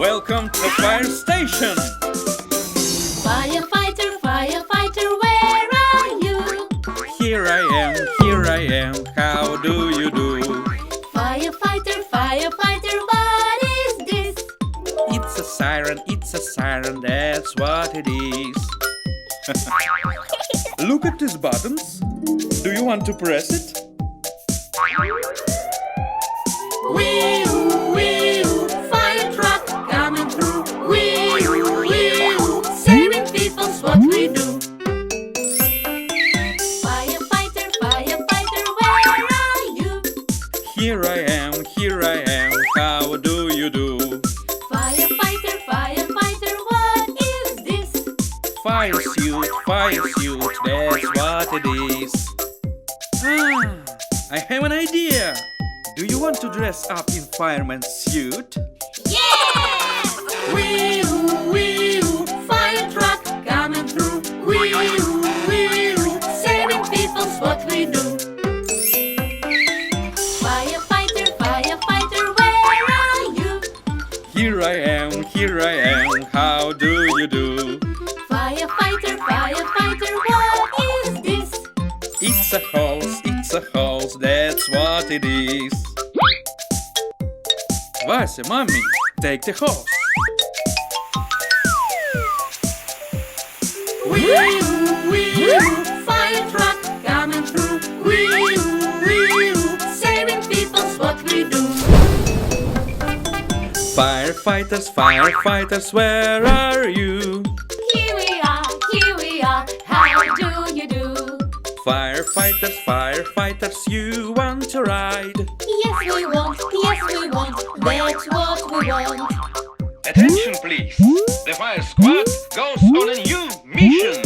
Welcome to the fire station. Firefighter, firefighter, where are you? Here I am, how do you do? Firefighter, firefighter, what is this? It's a siren, that's what it is. Look at these buttons. Do you want to press it? Wee-oo, wee-oo, fire truck coming through. Wee-oo, wee-oo, saving people's what we do. Firefighter, firefighter, where are you? Here I am, how do you do? Firefighter, firefighter, what is this? Fire suit, that's what it is. I have an idea. Do you want to dress up in fireman's suit? Yes! Wee-oo, wee-oo, fire truck coming through. Wee-oo, wee-oo, saving people's what we do. Firefighter, firefighter, where are you? Here I am, how do you do? Firefighter, firefighter, what is this? It's a hose, that's what it is. Vася, mommy, take the hose. Wee-oo, wee-oo, fire truck coming through. Wee-oo, wee-oo, saving people's what we do. Firefighters, where are you? Here we are, how do you do? Firefighters, you want to ride? Yes we want, that's what we want. Attention please, the fire squad goes on a new mission.